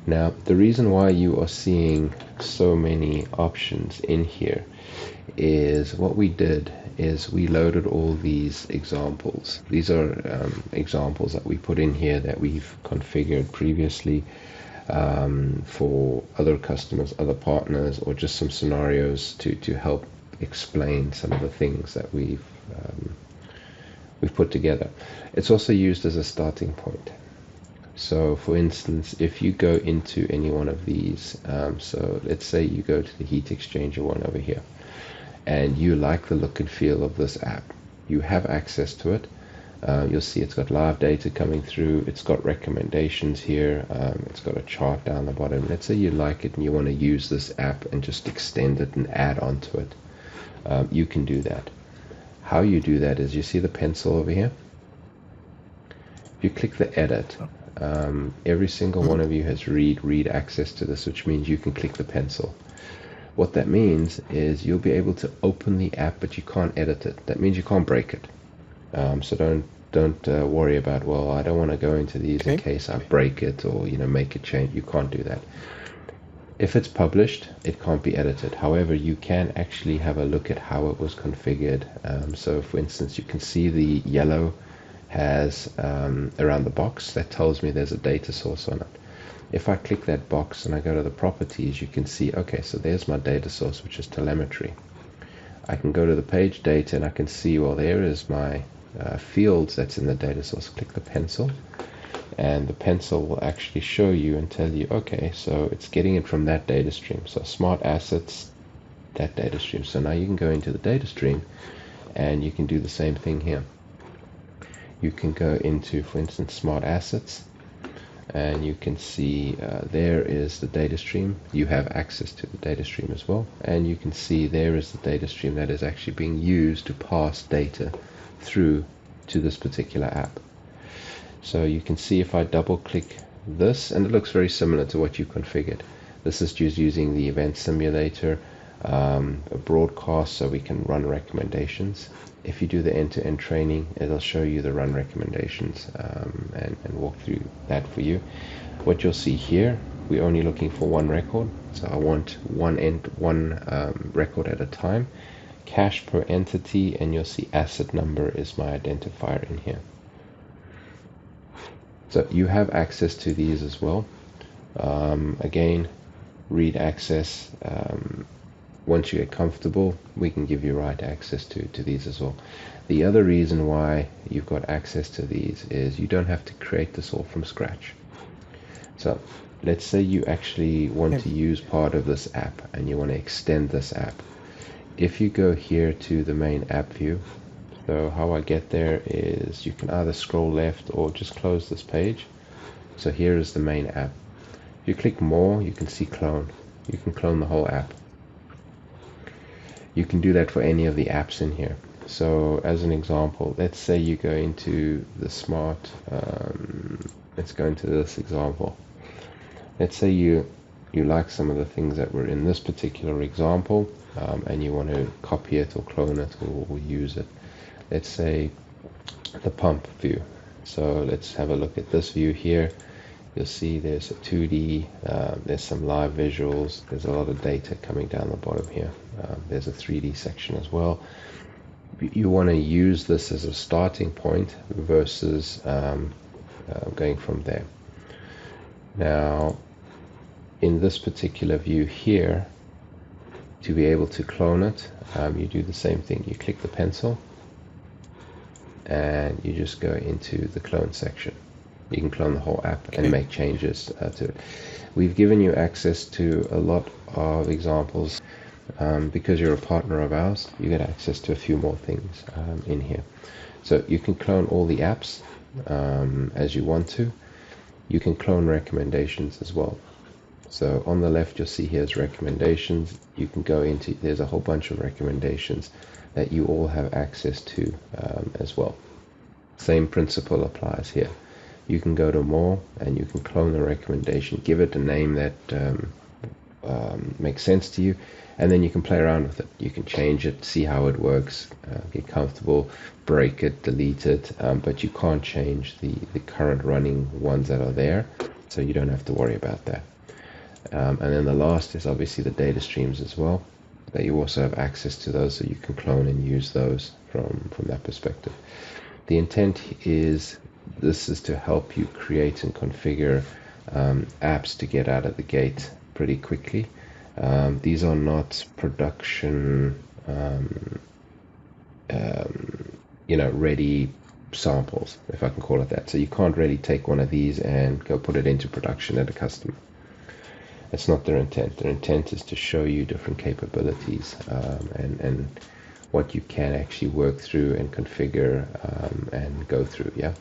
Now, the reason why you are seeing so many options in here is what we did is we loaded all these examples. These are examples that we put in here that we've configured previously for other customers, other partners, or just some scenarios to help explain some of the things that we've put together. It's also used as a starting point. So for instance, if you go into any one of these, so let's say you go to the heat exchanger one over here, and you like the look and feel of this app, you have access to it. You'll see it's got live data coming through, it's got recommendations here, it's got a chart down the bottom. Let's say you like it and you want to use this app and just extend it and add on to it. You can do that. How you do that is, you see the pencil over here? If you click the edit, every single one of you has read access to this, which means you can click the pencil. What that means is you'll be able to open the app, but you can't edit it. That means you can't break it. So don't worry about, well, I don't want to go into these in case I break it or make a change. You can't do that. If it's published, it can't be edited. However, you can actually have a look at how it was configured. So for instance, you can see the yellow has around the box that tells me there's a data source on it. If I click that box and I go to the properties, you can see, okay, so there's my data source, which is telemetry. I can go to the page data and I can see, well, there is my fields that's in the data source. Click the pencil, and the pencil will actually show you and tell you, okay, so it's getting it from that data stream. So smart assets, that data stream. So now you can go into the data stream and you can do the same thing here. You can go into, for instance, smart assets, and you can see there is the data stream. You have access to the data stream as well, and you can see there is the data stream that is actually being used to pass data through to this particular app. So you can see if I double click this, and it looks very similar to what you configured. This is just using the event simulator, a broadcast, so we can run recommendations. If you do the end-to-end training, it'll show you the run recommendations and walk through that for you. What you'll see here, we're only looking for one record, so I want one record at a time. Cache per entity, and you'll see asset number is my identifier in here. So you have access to these as well. Again, read access. Once you get comfortable, we can give you right access to these as well. The other reason why you've got access to these is you don't have to create this all from scratch. So let's say you actually want to use part of this app and you want to extend this app. If you go here to the main app view, so how I get there is you can either scroll left or just close this page. So here is the main app. If you click more, you can see clone. You can clone the whole app. You can do that for any of the apps in here. So as an example, let's say you go into the smart, let's go into this example. Let's say you like some of the things that were in this particular example, and you want to copy it or clone it or use it. Let's say the pump view. So let's have a look at this view here. You'll see there's a 2D, there's some live visuals, there's a lot of data coming down the bottom here. There's a 3D section as well. You want to use this as a starting point versus going from there. Now, in this particular view here, to be able to clone it, you do the same thing. You click the pencil and you just go into the clone section. You can clone the whole app and make changes to it. We've given you access to a lot of examples. Because you're a partner of ours, you get access to a few more things in here. So you can clone all the apps as you want to. You can clone recommendations as well. So on the left you'll see here's recommendations. You can go into, there's a whole bunch of recommendations that you all have access to as well. Same principle applies here. You can go to more and you can clone the recommendation, give it a name that makes sense to you, and then you can play around with it. You can change it, see how it works, get comfortable, break it, delete it, but you can't change the current running ones that are there, so you don't have to worry about that. And then the last is obviously the data streams as well, that you also have access to those, so you can clone and use those from that perspective. The intent is this is to help you create and configure apps to get out of the gate pretty quickly. These are not production, ready samples, if I can call it that. So you can't really take one of these and go put it into production at a customer. That's not their intent. Their intent is to show you different capabilities and what you can actually work through and configure and go through. Yeah.